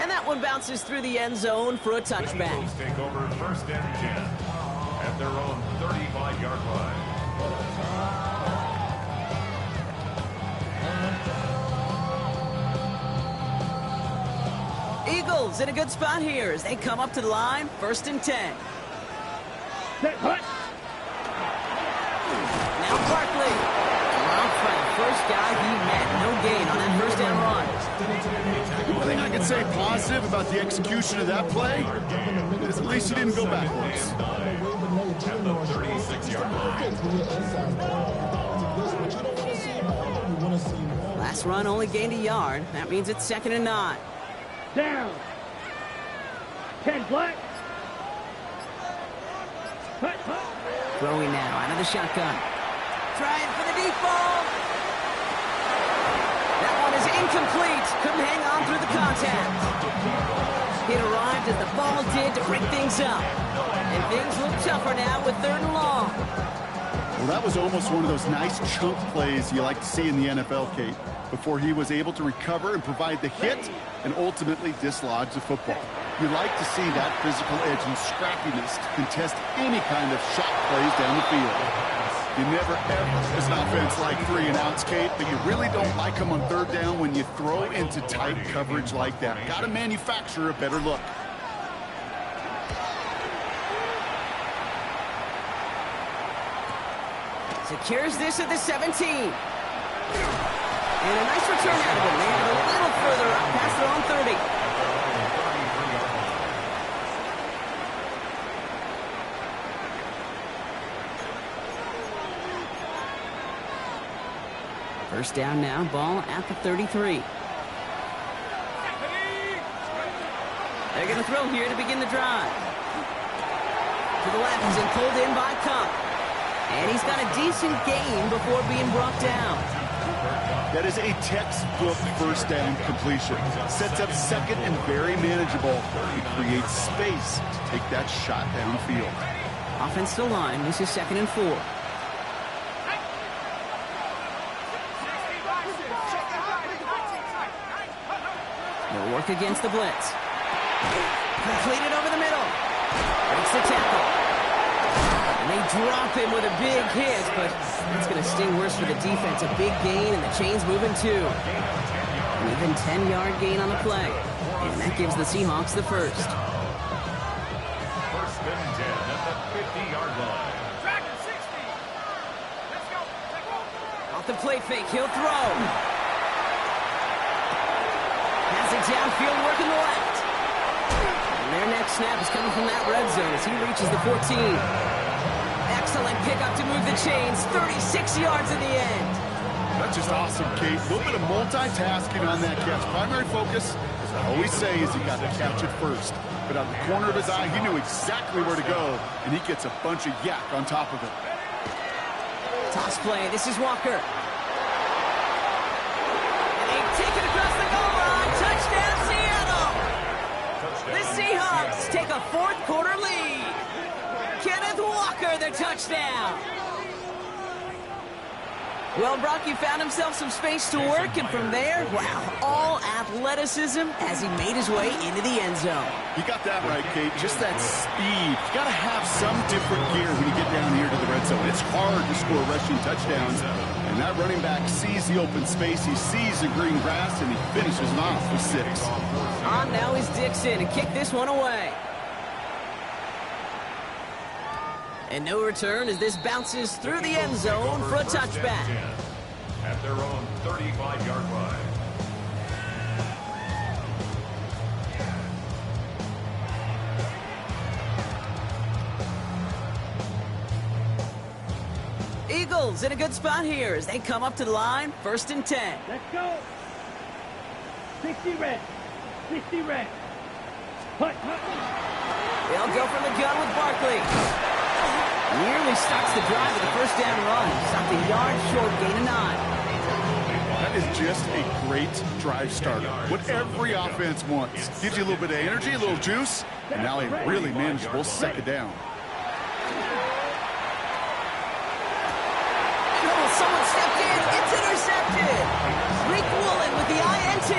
A: And that one bounces through the end zone for a touchback.
C: Eagles take over 1st and 10 at their own 35-yard line.
A: Eagles in a good spot here as they come up to the line, 1st and 10.
B: Set, hut.
A: Now Barkley. Out for the first guy he met. No gain on that 1st down run.
D: One thing I can say positive about the execution of that play is at least he didn't go backwards.
C: At the 36-yard line.
A: Last run only gained a yard. That means it's 2nd and 9.
B: Down. 10 black. Hut, hut.
A: Throwing now out of the shotgun. Trying for the deep ball. That one is incomplete. Couldn't hang on through the contact. It arrived as the ball did to break things up. And things look tougher now with 3rd and long.
D: Well, that was almost one of those nice chunk plays you like to see in the NFL, Kate, before he was able to recover and provide the hit and ultimately dislodge the football. You like to see that physical edge and scrappiness to contest any kind of shot plays down the field. You never ever, as an offense, like 3 and outs, Kate, but you really don't like them on 3rd down when you throw into tight coverage like that. Got to manufacture a better look.
A: Secures this at the 17. And a nice return out of him. They have it a little further up past their own 30. First down now, ball at the 33. They're going to throw here to begin the drive. To the left, and pulled in by Cup. And he's got a decent gain before being brought down.
D: That is a textbook 1st down completion. Sets up 2nd and very manageable. He creates space to take that shot downfield.
A: Offensive line, this is 2nd and 4. They'll work against the blitz. Completed over the middle. Breaks the tackle. And they drop him with a big hit, but it's going to sting worse for the defense. A big gain, and the chain's moving too. An even 10-yard gain on the play. And that gives the Seahawks the first.
C: 1st and 10 at the 50-yard line.
A: Off the play fake, he'll throw. Passing downfield, working the left. And their next snap is coming from that red zone as he reaches the 14. Excellent pickup to move the chains. 36 yards in the end.
D: That's just awesome, Kate. A little bit of multitasking on that catch. Primary focus, as I always say, is he got to catch it first. But out the corner of his eye, he knew exactly where to go, and he gets a bunch of yak on top of it.
A: Toss play. This is Walker. And they take it across the goal line. Touchdown, Seattle. The Seahawks take a 4th quarter lead. Kenneth Walker, the touchdown. Well, Brock, he found himself some space to work, and from there, wow, all athleticism as he made his way into the end zone.
D: You got that right, Kate. Just that speed. You got to have some different gear when you get down here to the red zone. It's hard to score rushing touchdowns, and that running back sees the open space, he sees the green grass, and he finishes it off with 6.
A: On now is Dixon to kick this one away. And no return as this bounces through the end zone for a touchback.
C: At their own 35-yard line.
A: Eagles in a good spot here as they come up to the line, 1st and 10.
B: Let's go. 60 red. 60 red. Hut, hut.
A: They'll go from the gun with Barkley. Nearly starts the drive with the 1st down run. Stopped a yard short, gain of 9.
D: That is just a great drive starter. What every offense wants. Gives you a little bit of energy, a little juice, and now a really manageable 2nd down.
A: Oh, someone stepped in. It's intercepted. Rick Woolen with the INT.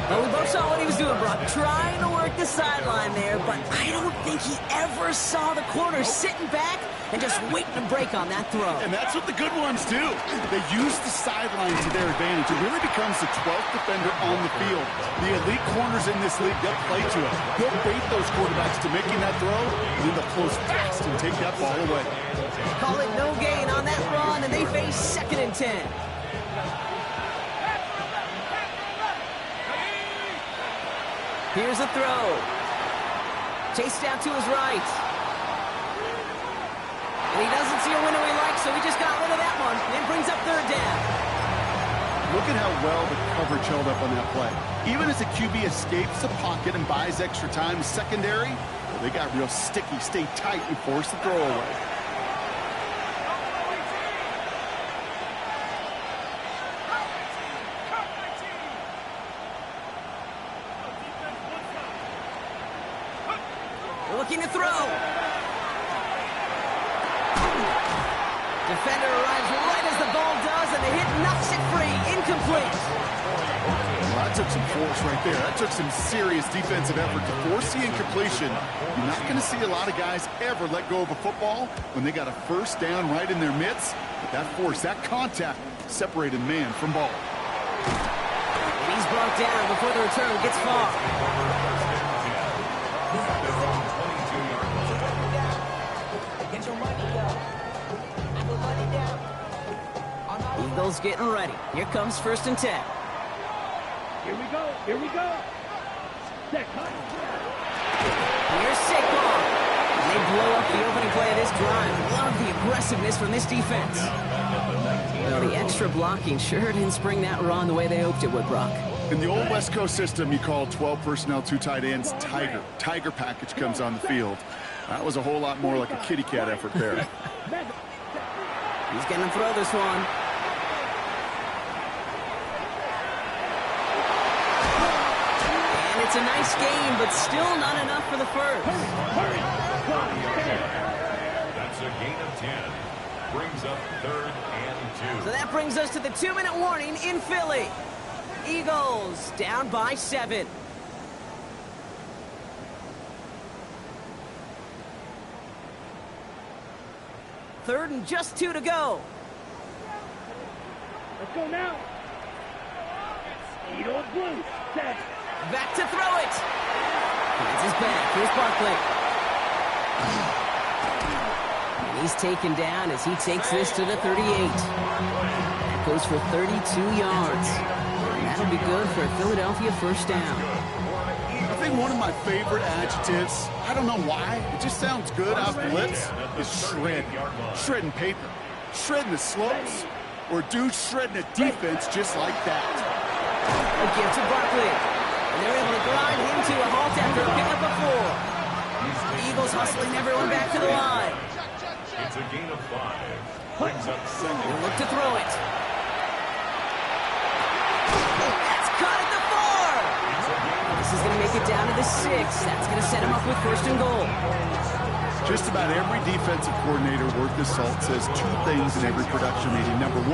A: Well, we both saw what he was doing, Brock, trying to work the sideline there, but I don't think he ever saw the corner sitting back and just waiting to break on that throw.
D: And that's what the good ones do. They use the sideline to their advantage. It really becomes the 12th defender on the field. The elite corners in this league, they'll play to it. They'll bait those quarterbacks to making that throw, and then they'll close fast and take that ball away.
A: Call it no gain on that run, and they face 2nd and 10. Here's a throw. Chased out to his right. And he doesn't see a window he likes, so he just got rid of that one. And brings up 3rd down.
D: Look at how well the coverage held up on that play. Even as the QB escapes the pocket and buys extra time, secondary, well, they got real sticky, stay tight, and force the throw away.
A: Looking to throw. Defender arrives right as the ball does, and the hit knocks it free. Incomplete.
D: Well, that took some force right there. That took some serious defensive effort to force the incompletion. You're not going to see a lot of guys ever let go of a football when they got a 1st down right in their midst. But that force, that contact, separated man from ball.
A: And he's brought down before the return gets far. Eagles getting ready. Here comes 1st and 10.
B: Here we go. Here we go. Set.
A: Here's Saquon. And they blow up the opening play of this drive. Love the aggressiveness from this defense. Well, the extra blocking sure didn't spring that run the way they hoped it would, Brock.
D: In the old West Coast system, you call 12 personnel, 2 tight ends, Tiger. Tiger package comes on the field. That was a whole lot more like a kitty cat effort there.
A: He's going to throw this one. And it's a nice game, but still not enough for the first.
C: That's a gain of 10. Brings up 3rd and 2.
A: So that brings us to the 2-minute warning in Philly. Eagles down by 7. Third and just 2 to go.
B: Let's go now. Eagles blue. Set.
A: Back to throw it. Hands his back. Here's Barkley. And he's taken down as he takes this to the 38. That goes for 32 yards. And that'll be good for a Philadelphia 1st down.
D: I think one of my favorite adjectives, I don't know why, it just sounds good off the lips, is shred. Shredding paper. Shredding the slopes. Or dude shredding a defense just like that.
A: A give to Barkley. And they're able to grind him to a halt after a pickup of 4. Eagles hustling everyone back to the line.
C: It's a gain of 5. Brings up 2nd.
A: They look to throw it. That's caught at the 4. This is going to make it down to the 6. That's going to set him up with 1st and goal.
D: Just about every defensive coordinator worth his salt says 2 things in every production meeting. Number 1,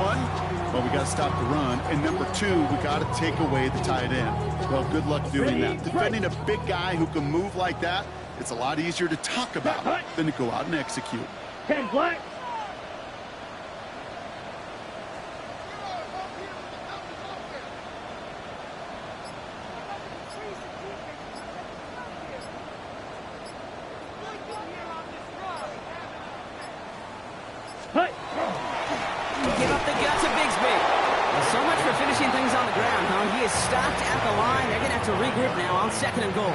D: well, we got to stop the run. And number 2, we got to take away the tight end. Well, good luck doing that. Defending a big guy who can move like that, it's a lot easier to talk about than to go out and execute.
B: 10 black.
A: Give up the guts of Bigsby. Well, so much for finishing things on the ground, huh? He is stopped at the line. They're going to have to regroup now on 2nd and goal.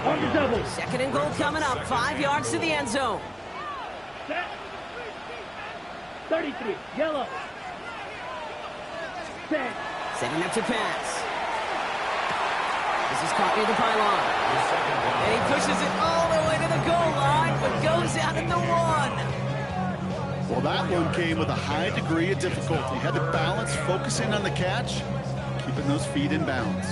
B: On the double.
A: 2nd and goal coming up. 5 yards to the end zone.
B: Set. 33. Yellow. Set.
A: Setting up to pass. This is caught near the pylon. And he pushes it all the way to the goal line, but goes out at the 1.
D: Well, that one came with a high degree of difficulty. Had to balance, focusing on the catch, keeping those feet in bounds.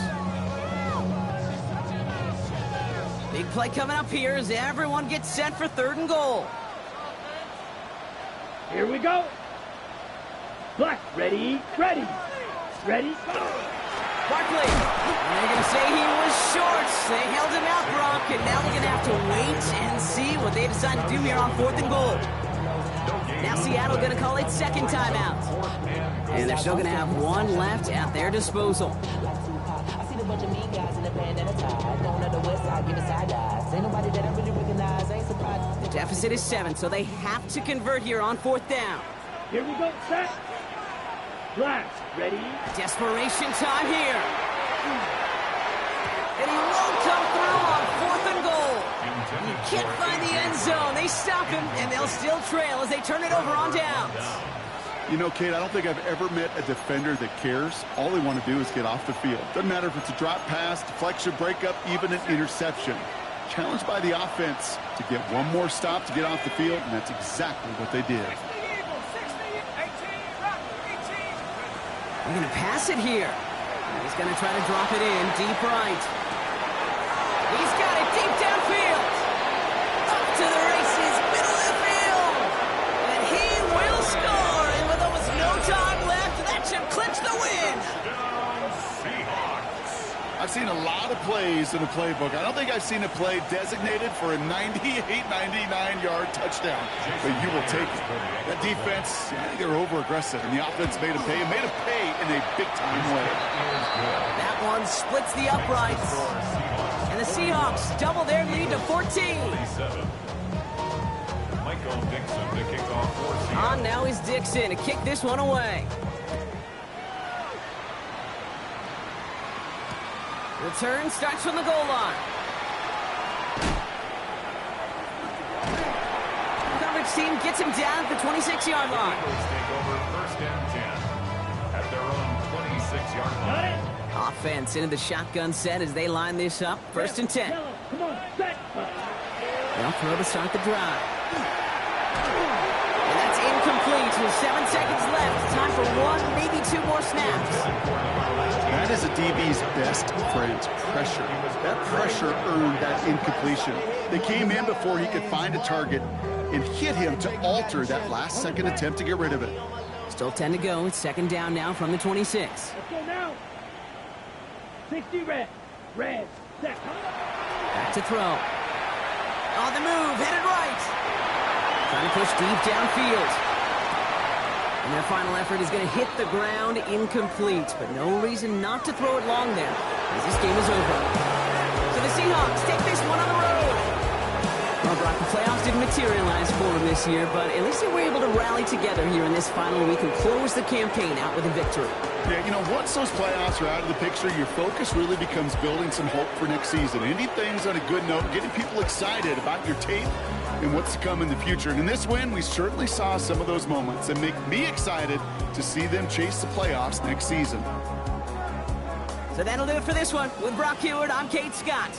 A: Big play coming up here as everyone gets set for 3rd and goal.
B: Here we go. Black. Ready. Ready. Ready.
A: Barkley. And they're going to say he wins They held him out, Brock, and now we're going to have to wait and see what they decide to do here on 4th and goal. Now Seattle going to call it second timeout. And they're still going to have one left at their disposal.
E: I see the bunch of mean guys in the band and a tie. Going to the west side, giving side eyes. Ain't nobody that I really recognize. Ain't surprised.
A: The deficit is 7, so they have to convert here on 4th down.
B: Here we go, set. Flash, ready?
A: Desperation time here. And he won't come through on 4th and goal. You can't find the end zone. They stop him, and they'll still trail as they turn it over on downs.
D: You know, Kate, I don't think I've ever met a defender that cares. All they want to do is get off the field. Doesn't matter if it's a drop pass, deflection, breakup, even an interception. Challenged by the offense to get one more stop to get off the field, and that's exactly what they did.
A: They're going to pass it here. He's going to try to drop it in deep right. He's got it deep downfield. Up to the races, middle of the field. And he will score. And with almost no time left, that should clinch the win.
D: I've seen a lot of plays in the playbook. I don't think I've seen a play designated for a 98, 99-yard touchdown. But you will take it. That defense, I think they were over-aggressive, and the offense made a pay, and made a pay in a big-time way.
A: That one splits the uprights. And the Seahawks double their lead to 14. On now is Dixon to kick this one away. Return starts from the goal line. Coverage team gets him down at the 26-yard line.
C: Take over 1st and 10 at their own 26-yard line.
A: Offense into the shotgun set as they line this up. 1st and 10.
B: Come on, set.
A: They'll throw to start the drive. And that's incomplete with 7 seconds left. Time for one, maybe 2 more snaps.
D: That is a DB's best friend, pressure. That pressure earned that incompletion. They came in before he could find a target and hit him to alter that last-second attempt to get rid of it.
A: Still 10 to go. It's 2nd down now from the 26.
B: Let's go now. 60 red. Red. Set.
A: Back to throw. On the move, headed right. Trying to push deep downfield. And their final effort is going to hit the ground incomplete, but no reason not to throw it long there, as this game is over. So the Seahawks take this one on the road. Well, Brock, the playoffs didn't materialize for them this year, but at least they were able to rally together here in this final week and close the campaign out with a victory.
D: Yeah, you know, once those playoffs are out of the picture, your focus really becomes building some hope for next season. Ending things on a good note, getting people excited about your tape and what's to come in the future. And in this win, we certainly saw some of those moments that make me excited to see them chase the playoffs next season.
A: So that'll do it for this one. With Brock Heward, I'm Kate Scott.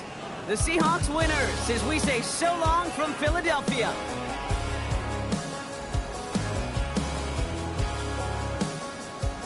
A: The Seahawks winners, as we say so long from Philadelphia.